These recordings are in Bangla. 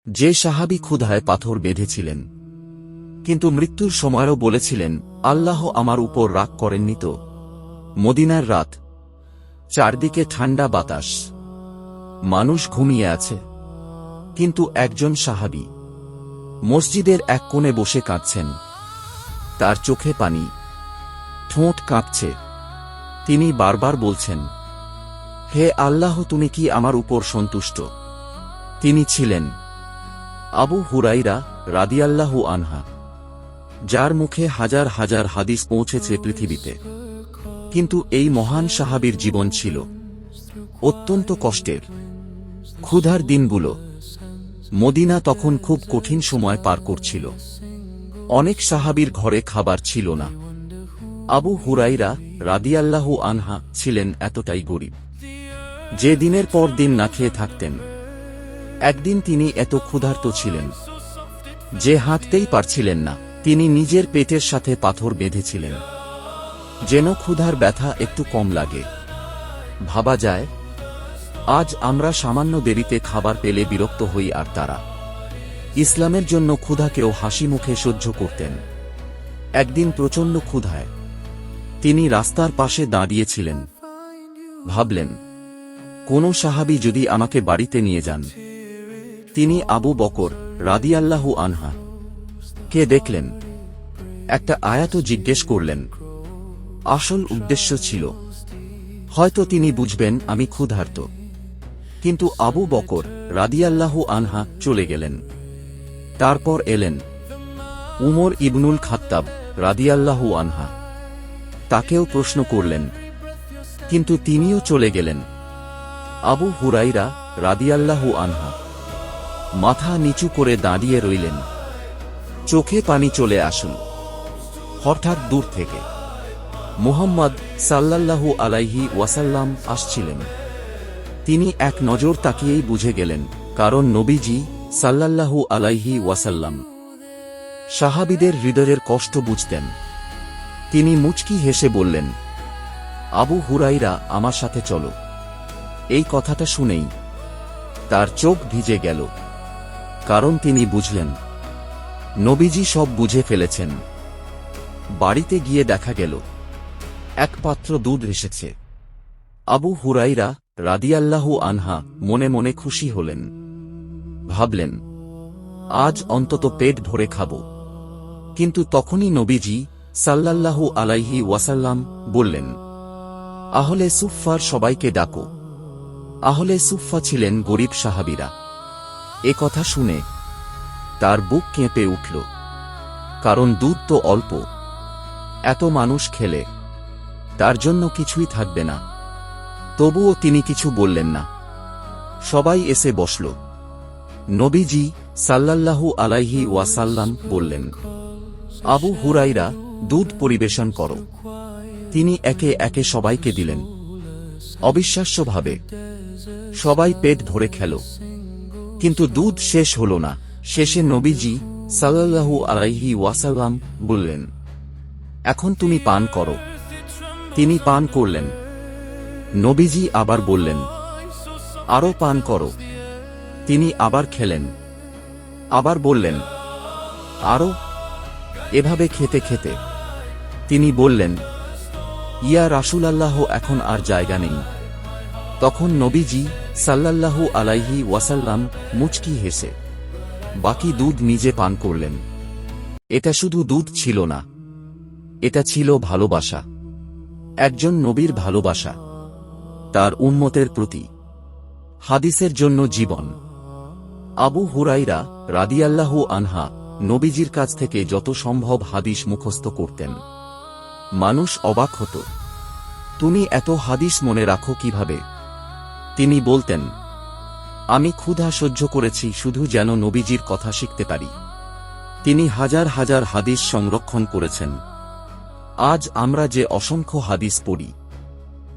যে সাহাবী ক্ষুধায় পাথর বেঁধেছিলেন, কিন্তু মৃত্যুর সময়ও বলেছিলেন, আল্লাহ আমার উপর রাগ করেননি তো। মদিনার রাত, চারদিকে ঠান্ডা বাতাস, মানুষ ঘুমিয়ে আছে, কিন্তু একজন সাহাবী মসজিদের এক কোণে বসে কাঁদছেন। তার চোখে পানি, ঠোঁট কাঁপছে। তিনি বারবার বলছেন, হে আল্লাহ, তুমি কি আমার উপর সন্তুষ্ট? তিনি ছিলেন আবু হুরাইরা রাদিয়াল্লাহু আনহু, যার মুখে হাজার হাজার হাদিস পৌঁছেছে পৃথিবীতে। কিন্তু এই মহান সাহাবীর জীবন ছিল অত্যন্ত কষ্টের। ক্ষুধার দিনগুলো, মদিনা তখন খুব কঠিন সময় পার করছিল। অনেক সাহাবীর ঘরে খাবার ছিল না। আবু হুরাইরা রাদিয়াল্লাহু আনহু ছিলেন এতটাই গরীব যে দিনের পর দিন না খেয়ে থাকতেন। একদিন তিনি এত ক্ষুধার্ত ছিলেন যে হাঁটতেই পারছিলেন না। তিনি নিজের পেটের সাথে পাথর বেঁধেছিলেন, যেন ক্ষুধার ব্যথা একটু কম লাগে। ভাবা যায়, আজ আমরা সামান্য দেরিতে খাবার পেলে বিরক্ত হই, আর তারা ইসলামের জন্য ক্ষুধাকেও হাসি মুখে সহ্য করতেন। একদিন প্রচণ্ড ক্ষুধায় তিনি রাস্তার পাশে দাঁড়িয়েছিলেন। ভাবলেন, কোন সাহাবী যদি আমাকে বাড়িতে নিয়ে যান। তিনি আবু বকর রাদিয়াল্লাহু আনহু কে দেখলেন। একটা আয়াত জিজ্ঞেস করলেন। আসল উদ্দেশ্য ছিল, হয়তো তিনি বুঝবেন আমি ক্ষুধার্ত। কিন্তু আবু বকর রাদিয়াল্লাহু আনহু চলে গেলেন। তারপর এলেন উমর ইবনুল খাত্তাব রাদিয়াল্লাহু আনহু। তাকেও প্রশ্ন করলেন, কিন্তু তিনিও চলে গেলেন। আবু হুরাইরা রাদিয়াল্লাহু আনহু মাথা নিচু করে দাঁড়িয়ে রইলেন, চোখে পানি চলে আসল। হঠাৎ দূর থেকে মুহাম্মদ সাল্লাল্লাহু আলাইহি ওয়াসাল্লাম আসছিলেন। তিনি এক নজর তাকিয়েই বুঝে গেলেন, কারণ নবীজি সাল্লাল্লাহু আলাইহি ওয়াসাল্লাম সাহাবীদের হৃদয়ের কষ্ট বুঝতেন। তিনি মুচকি হেসে বললেন, আবু হুরাইরা, আমার সাথে চলো। এই কথাটা শুনেই তার চোখ ভিজে গেল, কারণ তিনি বুঝলেন নবীজি সব বুঝে ফেলেছেন। বাড়িতে গিয়ে দেখা গেল এক পাত্র দুধ এসেছে। আবু হুরাইরা রাদিয়াল্লাহু আনহু মনে মনে খুশি হলেন। ভাবলেন, আজ অন্তত পেট ভরে খাব। কিন্তু তখনই নবীজি সাল্লাল্লাহু আলাইহি ওয়াসাল্লাম বললেন, আহলে সুফফার সবাইকে ডাকো। আহলে সুফফা ছিলেন গরীব সাহাবীরা। এ কথা শুনে তার বুক কেঁপে উঠল, কারণ দুধ তো অল্প, এত মানুষ খেলে তার জন্য কিছুই থাকবে না। তবুও তিনি কিছু বললেন না। সবাই এসে বসল। নবীজি সাল্লাল্লাহু আলাইহি ওয়াসাল্লাম বললেন, আবু হুরাইরা, দুধ পরিবেশন করো। তিনি একে একে সবাইকে দিলেন। অবিশ্বাস্যভাবে সবাই পেট ভরে খেল, কিন্তু দুধ শেষ হল না। শেষে নবীজি সাল্লাল্লাহু আলাইহি ওয়াসাল্লাম বললেন, এখন তুমি পান করো। তিনি পান করলেন। নবীজি আবার বললেন, আরো পান করো। তিনি আবার খেলেন। আবার বললেন, আরো। এভাবে খেতে খেতে তিনি বললেন, ইয়া রাসূলুল্লাহ, এখন আর জায়গা নেই। তখন নবীজি সাল্লাল্লাহু আলাইহি ওয়াসাল্লাম মুচকি হেসে বাকি দুধ নিজে পান করলেন। এটা শুধু দুধ ছিল না, এটা ছিল ভালোবাসা। একজন নবীর ভালোবাসা, তার উম্মতের প্রতি, হাদিসের জন্য জীবন। আবু হুরাইরা রাদিয়াল্লাহু আনহু নবীজির কাছ থেকে যত সম্ভব হাদিস মুখস্থ করতেন। মানুষ অবাক হতো, তুমি এত হাদিস মনে রাখো কিভাবে? তিনি বলতেন, আমি ক্ষুধা সহ্য করেছি শুধু যেন নবীজির কথা শিখতে পারি। তিনি হাজার হাজার হাদিস সংরক্ষণ করেছেন। আজ আমরা যে অসংখ্য হাদিস পড়ি,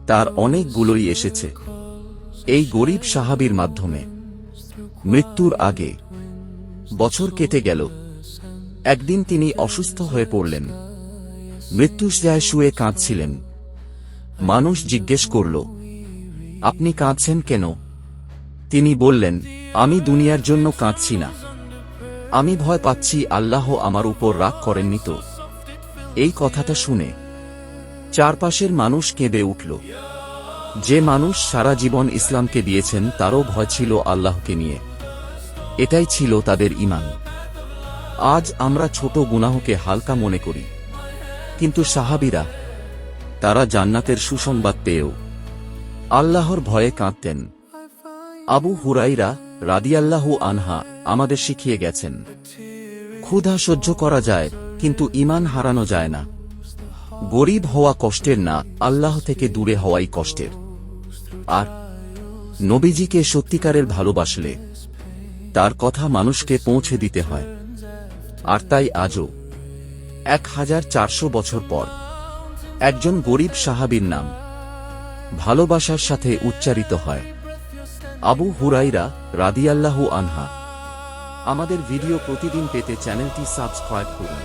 তার অনেকগুলোই এসেছে এই গরীব সাহাবীর মাধ্যমে। মৃত্যুর আগে বছর কেটে গেল। একদিন তিনি অসুস্থ হয়ে পড়লেন। মৃত্যুশয্যায় শুয়ে কাঁদছিলেন। মানুষ জিজ্ঞেস করল, আপনি কাঁদছেন কেন? তিনি বললেন, আমি দুনিয়ার জন্য কাঁদছি না, আমি ভয় পাচ্ছি আল্লাহ আমার উপর রাগ করেননি তো। এই কথাটা শুনে চারপাশের মানুষ কেঁদে উঠল। যে মানুষ সারা জীবন ইসলামকে দিয়েছেন তারও ভয় ছিল আল্লাহকে নিয়ে। এটাই ছিল তাদের ঈমান। আজ আমরা ছোট গুনাহকে হালকা মনে করি, কিন্তু সাহাবীরা, তারা জান্নাতের সুসংবাদ পেয়েও আল্লাহর ভয়ে কাঁদতেন। আবু হুরাইরা রাদিয়াল্লাহু আনহা আমাদের শিখিয়ে গেছেন, ক্ষুধা সহ্য করা যায়, কিন্তু ঈমান হারানো যায় না। গরিব হওয়া কষ্টের না, আল্লাহ থেকে দূরে হওয়াই কষ্টের। আর নবীজিকে সত্যিকারের ভালোবাসলে তার কথা মানুষকে পৌঁছে দিতে হয়। আর তাই আজও 1400 বছর পর একজন গরিব সাহাবীর নাম ভালোবাসার সাথে উচ্চারিত হয়, আবু হুরাইরা রাদিয়াল্লাহু আনহা। আমাদের ভিডিও প্রতিদিন পেতে চ্যানেলটি সাবস্ক্রাইব করুন।